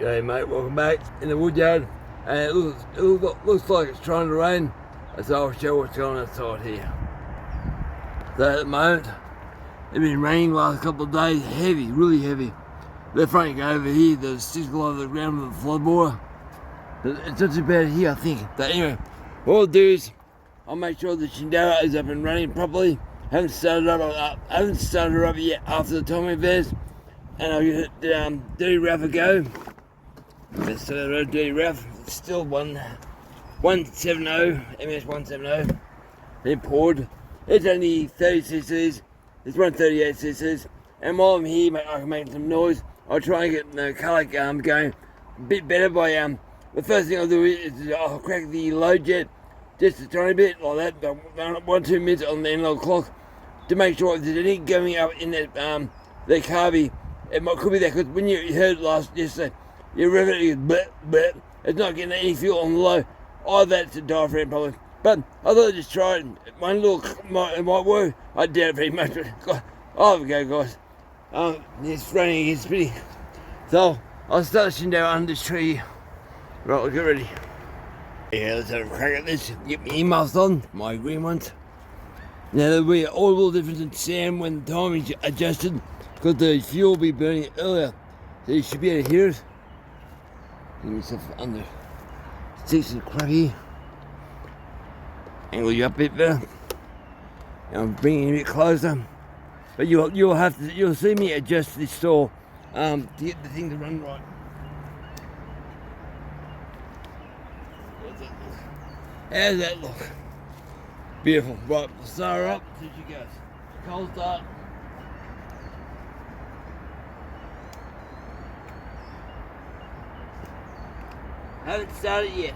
G'day mate, welcome back in the woodyard, and it looks like it's trying to rain, so I'll show what's going on outside here. So at the moment, it's been raining the last couple of days, heavy, really heavy. The front go over here, there's sticks all over the ground with the floodwater. It's not too bad here, I think. But anyway, what I'll do is, I'll make sure the Shindaiwa is up and running properly. Haven't started her up yet after the timing varies, and I'll give it dirty rough a go. Let's start the dirty rough. It's still 170, MS 170. Then poured. It's only 30cc. It's 138cc. And while I'm here, I can make some noise. I'll try and get the colour going a bit better by the first thing I'll do is I'll crack the load jet just a tiny bit like that, about 1-2 minutes on the analog clock, to make sure if there's any going up in that the carby. It could be that, because when you heard it yesterday, you rev it, you blip, blip. It's not getting any fuel on the low. Oh, that's a diaphragm probably. But I thought I'd just try it. One little, it might work. I doubt it very much, but God, oh, there we go, guys. It's raining, it's pretty. So I'll start the Shindaiwa under this tree. Right, we'll get ready. Yeah, let's have a crack at this. Get my earmuffs on, my green ones. Now there'll be an audible difference in sound when the time is adjusted, because the fuel will be burning earlier. So you should be able to hear it. Get yourself under sticks and cracky. Angle you up a bit better. And I'm bringing it a bit closer. But you'll see me adjust this saw to get the thing to run right. How's that look? Beautiful. Right, we'll start her up. See she goes. Cold start. Haven't started yet.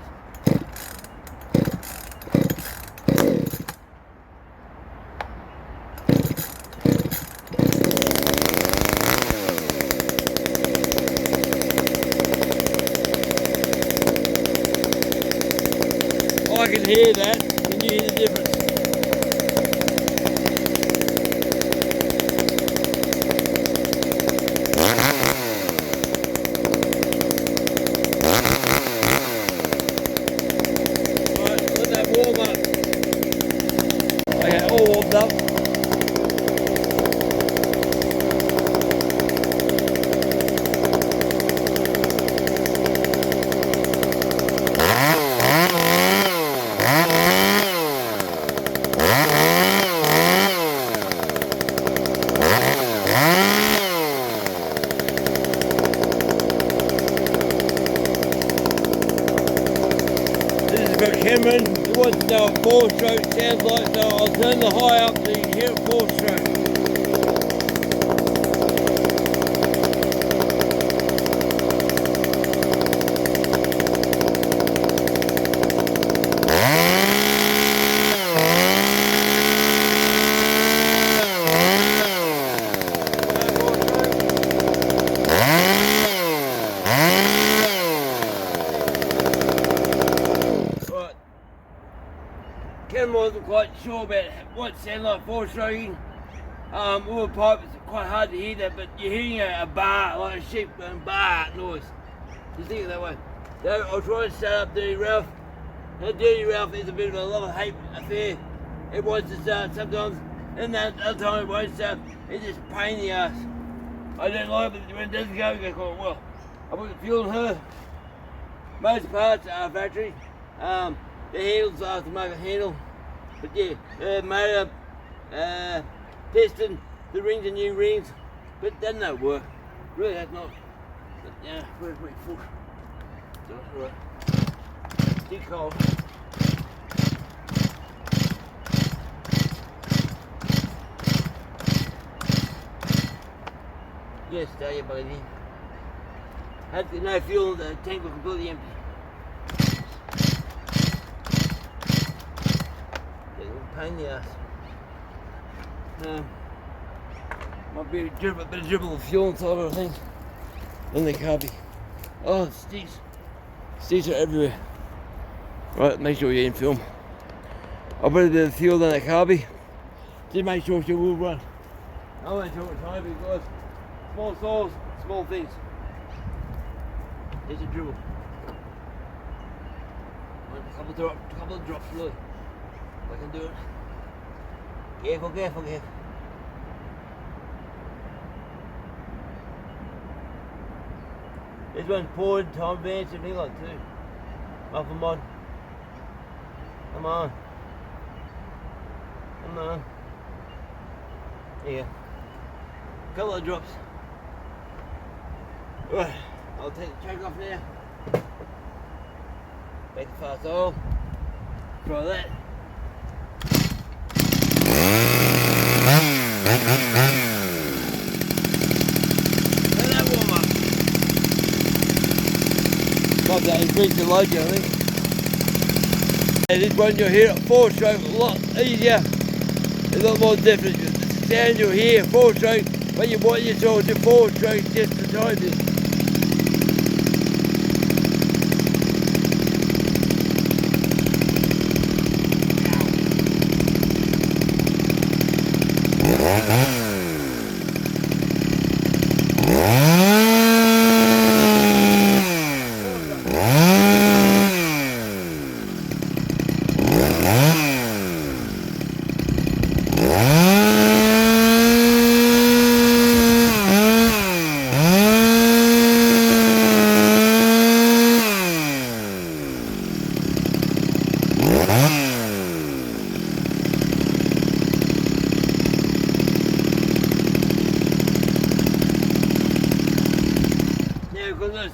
I can hear that. Can you hear the difference? Right, let that warm up. Okay, all warmed up. Cameron, you want to know what 4-stroke sounds like, so I'll turn the high up so you can hear it 4-stroke. Ken wasn't quite sure about what it sounded like 4-stroking. With a pipe, it's quite hard to hear that, but you're hearing a bar, like a sheep bar noise. Just think of it that way. So I'll try to start up Dirty Ralph. Now Dirty Ralph is a bit of a love-hate affair. It wants to start sometimes, and that other time it won't start. It's just a pain in the ass. I don't like it, but when it doesn't go, I go, well, I put the fuel in her. Most parts are factory. The handles are to make a handle, but yeah, motor, piston, the rings are new rings, but it doesn't know work. Really has not. But yeah, where's my foot? Right. Still cold. Yes, stay baby. Had no fuel, the tank was completely empty. Pain in the ass. Might be a bit of dribble of fuel inside of it, I think. And the carby. Oh, sticks. Sticks are everywhere. Right, make sure you're in film. I'll put a bit of fuel in that carby. Just make sure she will run. I won't talk time because small saws, small things. There's a dribble. A couple of drops really. If I can do it. Careful, careful, careful. This one's poured, time advance and everything like too. Muffle mod. Come on. Come on. There you go. Couple of drops. Right, I'll take the choke off now. Back to fast oil. Try that. And that warm up. Like that, increase the load, I think. And this one you'll hear it 4-stroke a lot easier. It's a lot more different. The sound you'll hear 4-stroke, when you want yourself to 4-stroke just the time bit.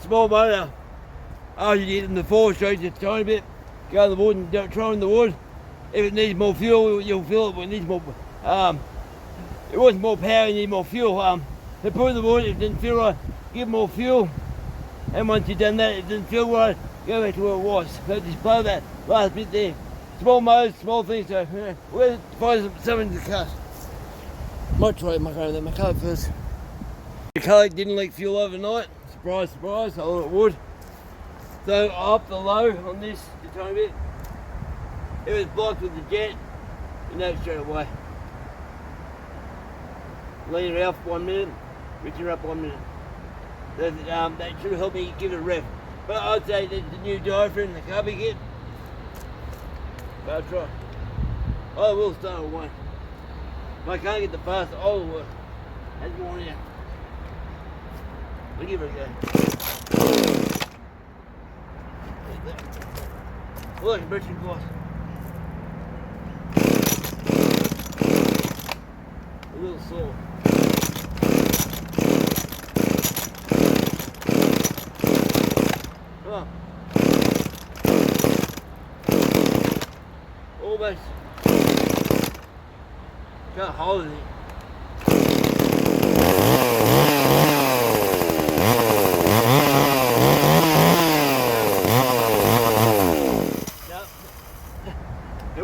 Small motor, after you get in the 4-stroke just a tiny bit, go to the wood and don't try in the wood. If it needs more fuel, you'll feel it, but it needs more, it wants more power, you need more fuel. To put in the wood, if it didn't feel right, give more fuel, and once you've done that, if it didn't feel right, go back to where it was. So just blow that last bit there. Small motors, small things, so we'll find something to cut. Might try my car first. The car didn't leak fuel overnight. Surprise, surprise, I thought it would. So I upped the low on this a tiny bit. It was blocked with the jet, you know straight away. Lean it out for 1 minute, reach it up 1 minute. That should help me give it a rev. But I'd say that the new diaphragm, the carby kit. But I'll try. I will start with one. If I can't get the fast, I will work. That's more now. We'll give it a go. Look, immersion course. A little slow. Come on. Almost. Can't hold it.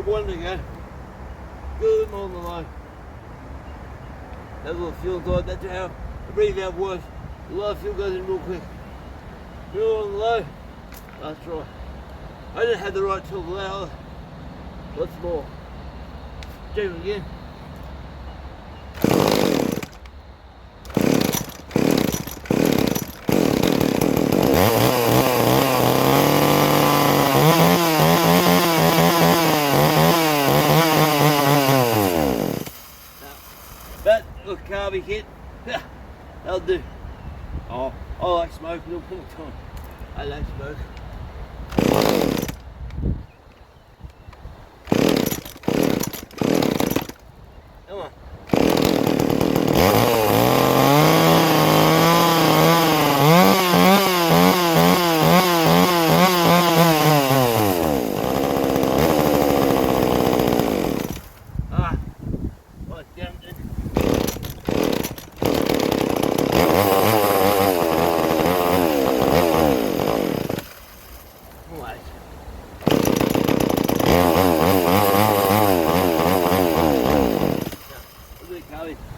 One to go. Good more on the line. That little fuel guide, that's how the breathe valve works. A lot of fuel goes in real quick. Fuel on the low. Last try. I didn't have the right tool for that. Lots more. Check it again. Carby kit, that'll do. Oh, I like smoke, little put it on. I like smoke. Come on.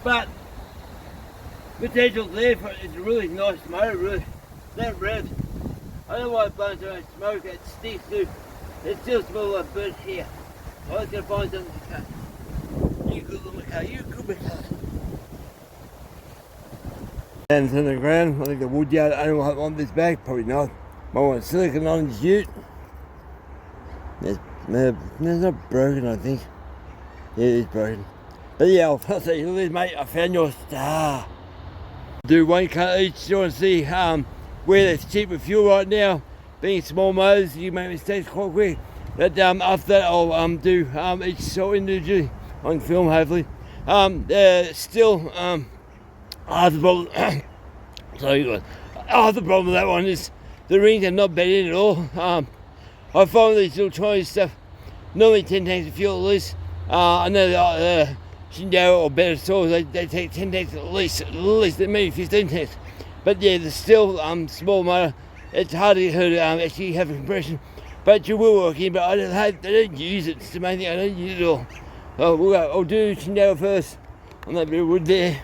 But potential's there for it's a really nice motor, really. That revs. I don't know why it blows so much smoke, it stinks too. It still smells like burnt hair. I was gonna find something to cut. You good little car, you good car. And it's on the ground. I think the woodyard owner might want this back, probably not. Might want silicon on his ute. It's not broken, I think. Yeah, it is broken. But yeah, I'll say, look, mate, I found your star. Do one cut each. You want to see where there's cheaper fuel right now. Being small motors, you make mistakes quite quick. But after that, I'll do each sort individually on film, hopefully. Still, half the problem. Sorry, half the problem with that one is the rings are not bedded at all. I find these little Chinese stuff, normally 10 tanks of fuel at least. I know the Shindaiwa or better stores, they take 10 tanks at least maybe 15 tanks. But yeah, there's still small motor. It's hard to get her to actually have a compression. But you will work in, but I don't use it. It's the main thing, I don't use it at all. I'll do Shindaiwa first on that bit of wood there.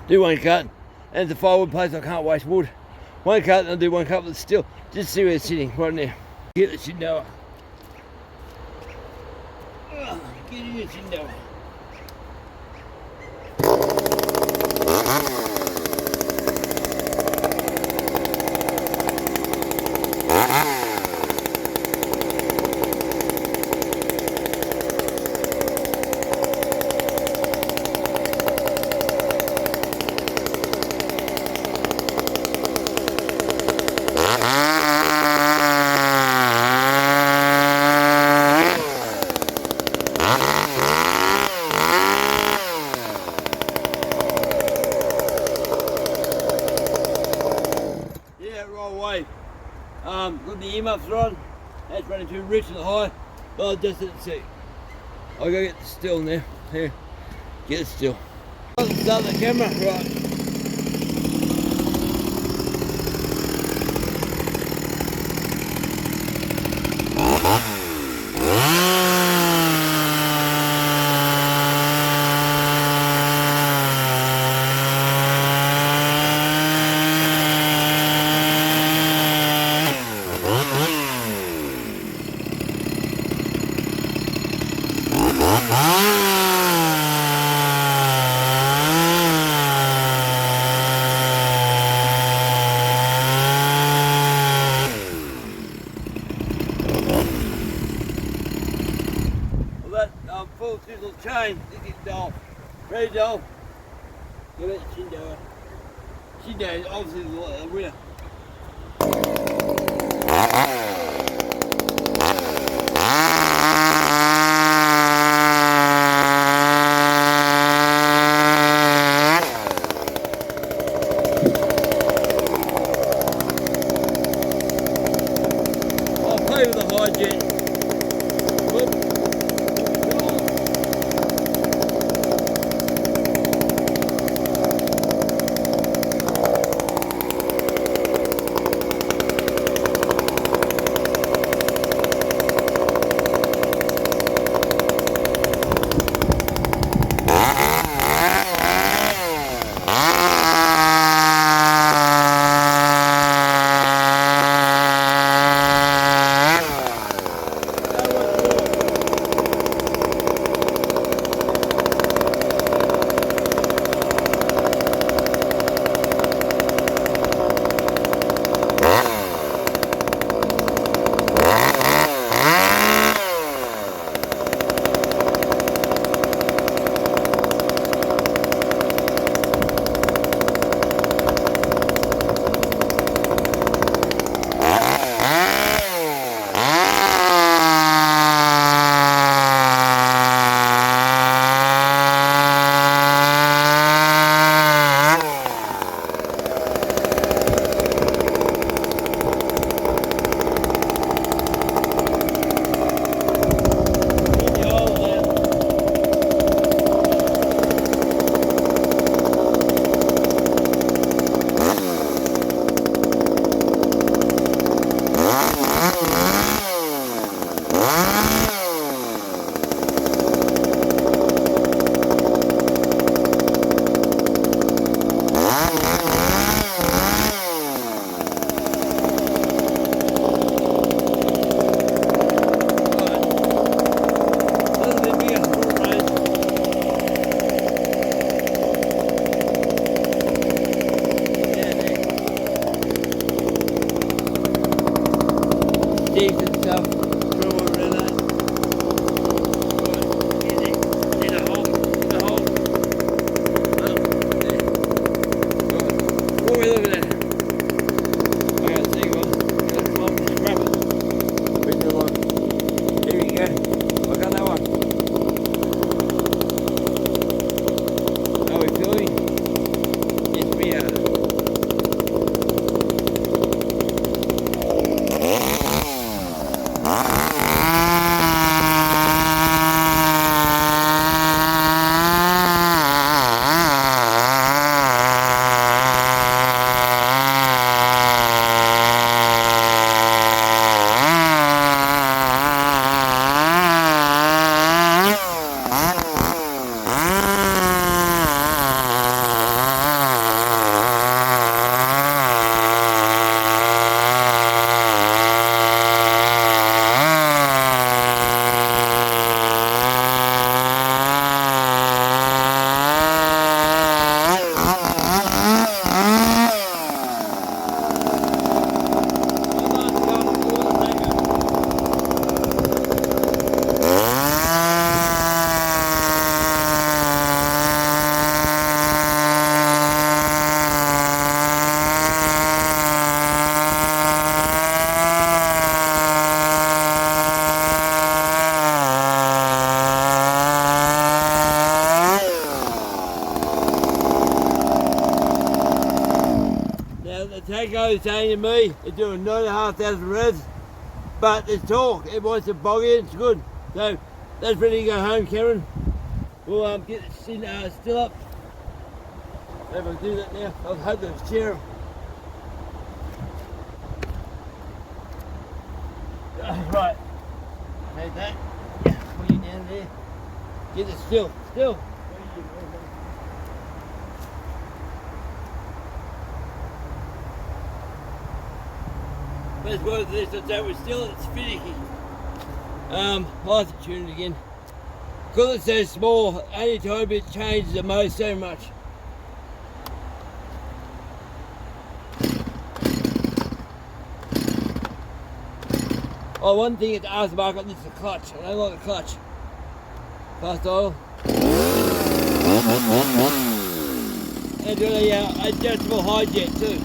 Do one cut. And it's a firewood place, I can't waste wood. One cut, and I'll do one cut with steel. Just see where it's sitting right now. Get the Shindaiwa. Get in the Shindaiwa. Got the earmuffs on, that's running too rich and high, but I'll just let it see. I'll go get the still now. Here, get the still. I'll start the camera, right. Full chisel chain, this is dull. Very dull. Give it Shindaiwa. Shindaiwa is obviously the winner. I'll play with the high jet. Whoop. bloke saying to me, they're doing 9,500 revs, but there's talk, everyone's a bog in, it's good. So that's ready to go home, Karen. We'll get it still up. Maybe I'll do that now. I'll hope there's a chair. Right, take that, yeah, put it down there. Get it still. Best word of this, I'd say we're still, it's finicky. I'll have to tune it again. Because it's so small, only time it changes the most so much. Oh, one thing at the aftermarket, this is the clutch. I don't like the clutch. Fast oil. And really, adjustable high jet too.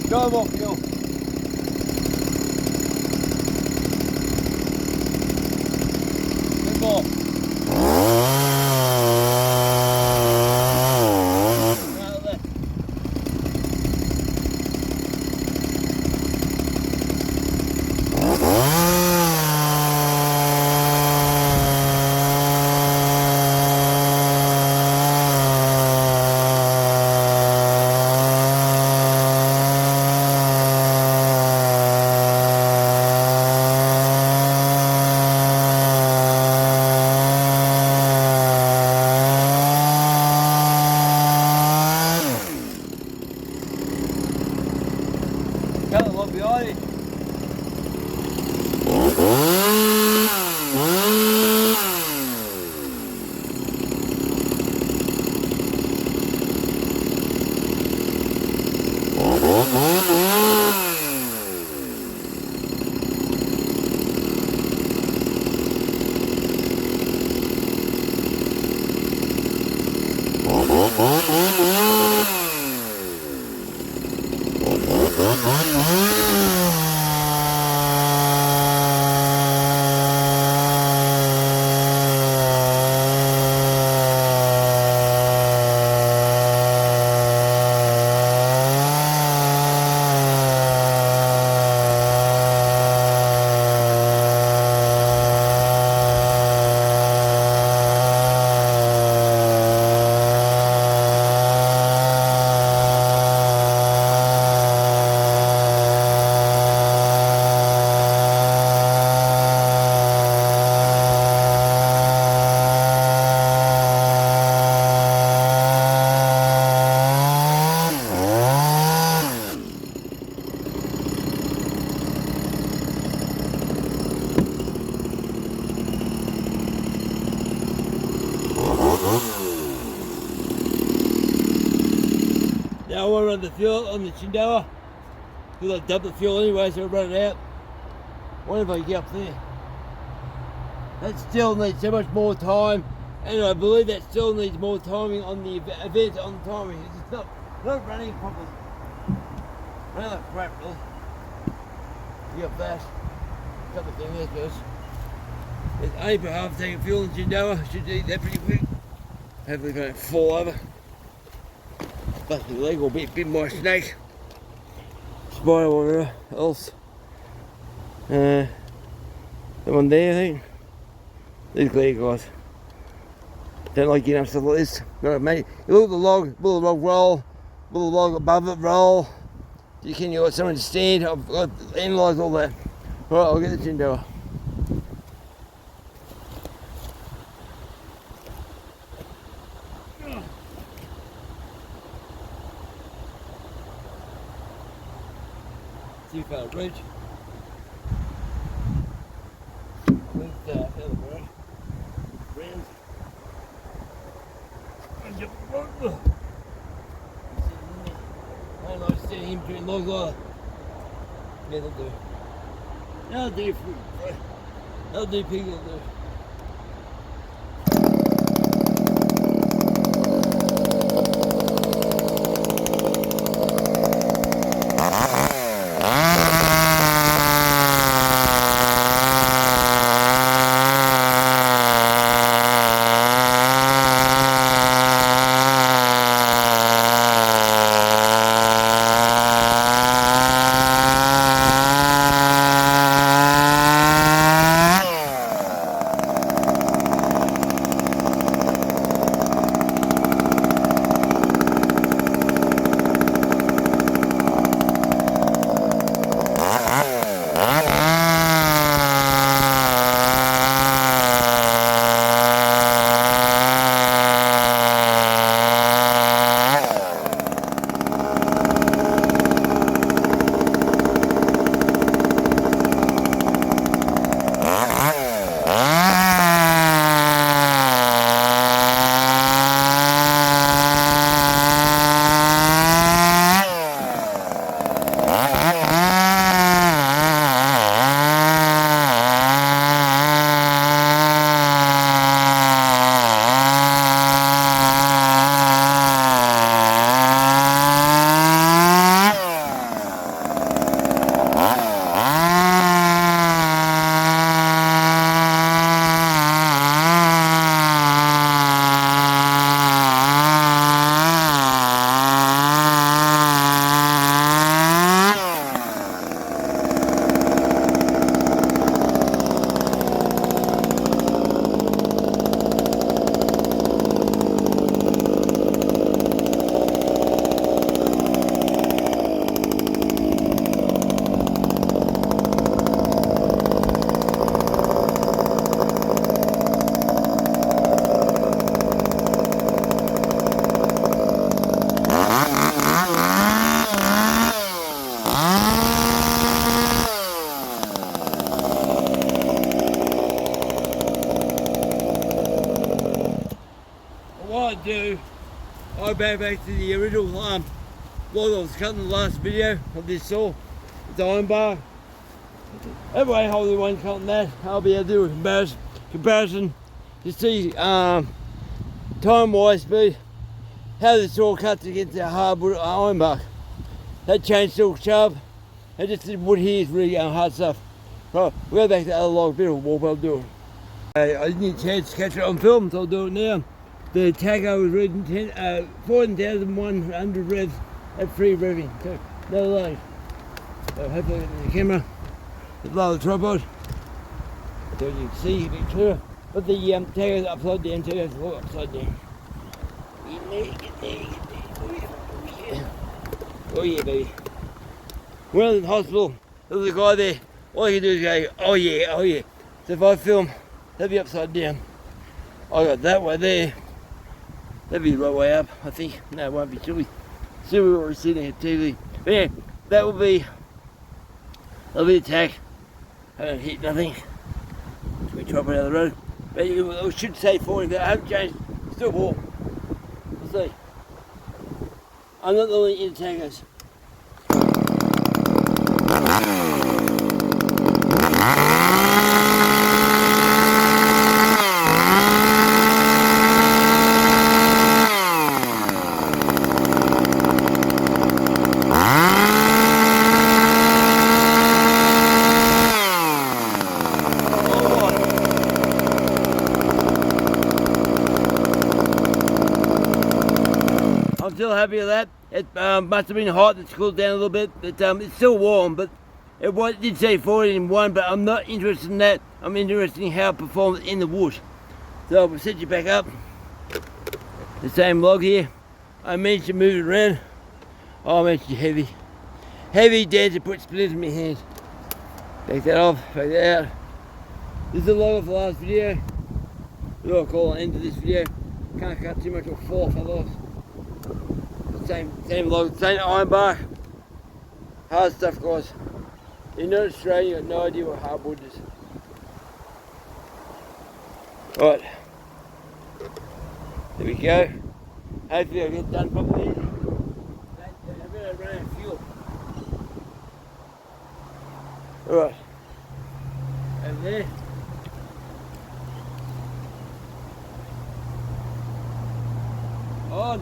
Go on, Phil. Good ball. Got a lot behind it. Now I want to run the fuel on the Shindaiwa. Because I dumped the fuel anyway, so I run it out. What if I get up there? That still needs so much more time, and I believe that still needs more timing on the event on the timing. It's just not running properly. Running like crap, really. You got fast. A couple of things there first. It's only for half tank of fuel in Shindaiwa. Should eat that pretty quick. Hopefully, don't fall over. Bust my leg or bit my snake. Spider or whatever else. The one there, I think. These clear guys. Don't like getting up stuff like this. No, mate. You look at the log, will the log roll, will the log above it roll. You got someone to stand. I've analysed all that. Alright, I'll get the Shindaiwa. Too far reach. Where's the other bro? Round. I don't like sitting him between logs either. Yeah, that'll do. That'll do, bro. That'll do, pig, that'll do. back to the original log I was cutting in the last video of this saw. It's an iron bar. Everybody holding one cutting that. I'll be able to do a comparison to see time-wise speed how the saw cuts against the hardwood iron bar. That chainsaw sharp. And just the wood here is really hard stuff. Right, we'll go back to the other log, bit of a warp, I'll do it. I didn't get a chance to catch it on film, so I'll do it now. The tag I was reading 14,100 revs at free revving, so no load. So hopefully I get the camera, below the tripod, so you can see a bit clearer. But the tag is upside down too, it's all upside down. Get there. Oh yeah, baby. When I was in hospital, there was a guy there, all you can do is go, oh yeah. So if I film, that'd be upside down. I got that way there. That'd be the right way up, I think. No, it won't be silly. Silly what we're sitting at TV. But yeah, that'll be the attack. I don't hit nothing. So we drop it out of the road. But I should say 40, but I haven't changed. Still warm. We'll see. I'm not the only in attackers. I'm still happy with that. It must have been hot, it's cooled down a little bit, but it's still warm, but it did say 40 in one, but I'm not interested in that. I'm interested in how it performs in the wood. So we'll set you back up. The same log here. I managed to move it around. Oh, I managed to heavy. Heavy dead to put splinters in my hand. Take that off, take that out. This is the log of the last video. What I'll call an end to this video. Can't cut too much or fall off otherwise. Same log, same iron bar. Hard stuff, guys. You're not Australian, you've got no idea what hardwood is. Right. There we go. Hopefully I'll get done properly. I'm going to run out of fuel. Alright. Over there. On.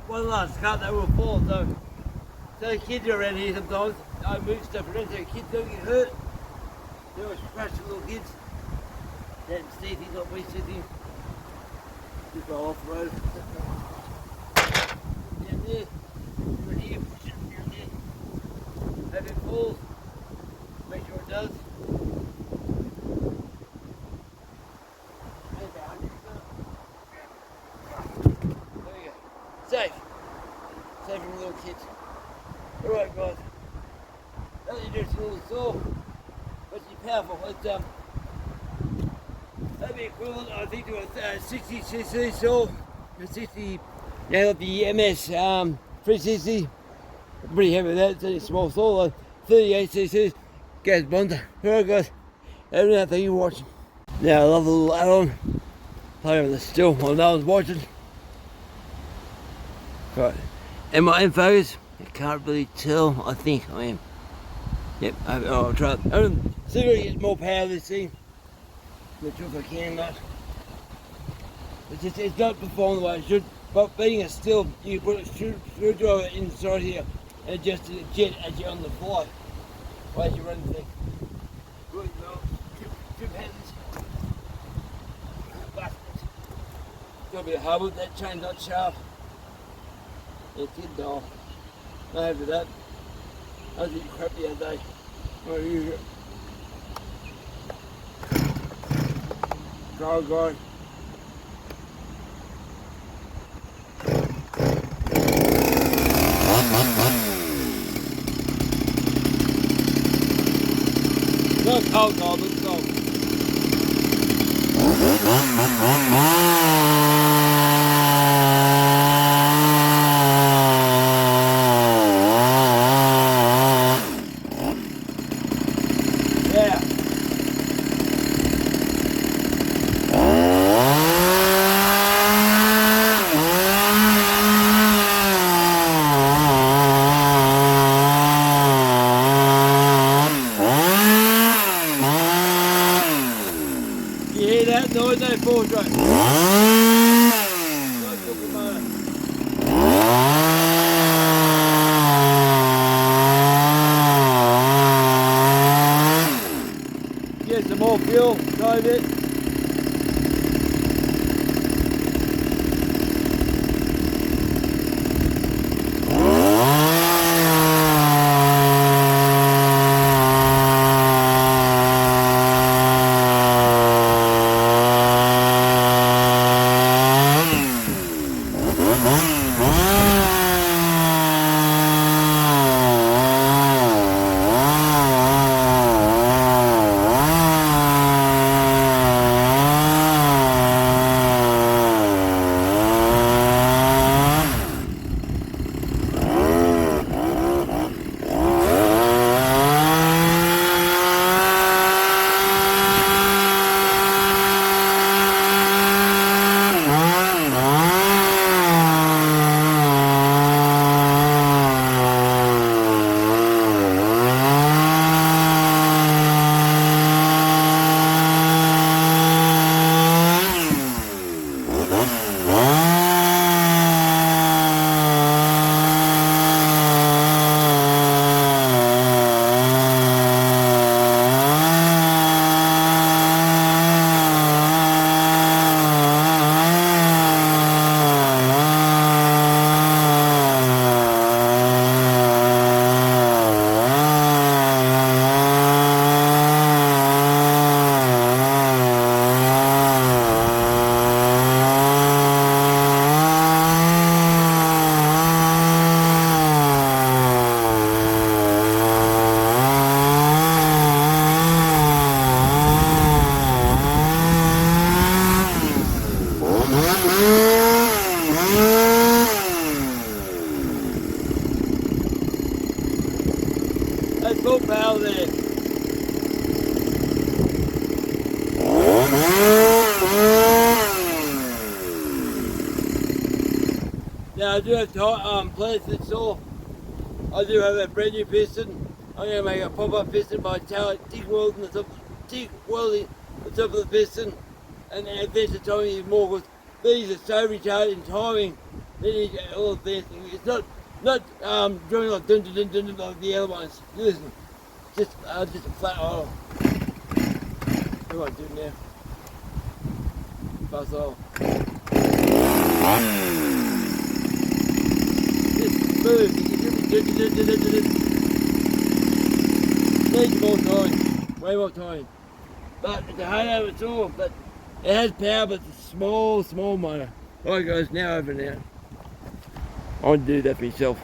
One last cut that will fall, so the kids are around here sometimes. I move stuff around so kids don't get hurt. They always crush the little kids. That and Steve, he's not wasting. Just go off the road. Down there, right here, push it down there. Hope it falls. Make sure it does. There we go. Safe. Safe from little kids. powerful. It's that'd be equivalent, I think, to a 60cc saw. A 60, like the MS 360. Pretty heavy with that. It's only a small saw. Like 38cc. Goes bonder. Alright guys, everything, thank you for watching. Now I love the little add-on. Play with the still while no one's watching. Right. Am I in focus? I can't really tell. I think I am. Yep, I'll try it. See if I can get more power of this thing. Not sure if I can or not. It's not performing the way it should. But being a still, you can put a screwdriver inside here and adjust the jet as you're on the fly. While you run the thing. Good, well, two patterns. Got a bit of hubble, that chain's not sharp. It did die. No over that. I was eating crap the other day. I'm gonna use it. Go. Not cold, but it's cold. Yeah. You hear that noise? That four stroke. Get some more fuel, try a bit. That's full power there. Now I do have plans to install. I do have a brand new piston. I'm going to make a pop-up piston by TIG welding the top of the piston, and then advance the timing even more, because these are so retarded in timing. They need all advancing. It's not drilling like dun dun dun dun dun like the other ones. Listen, just a flat oil. What do I do now? Fast oil. Just move. Needs more time. Way more time. But it's a hard over saw, but it has power, but it's a small motor. Alright guys, now over now. I want to do that for yourself.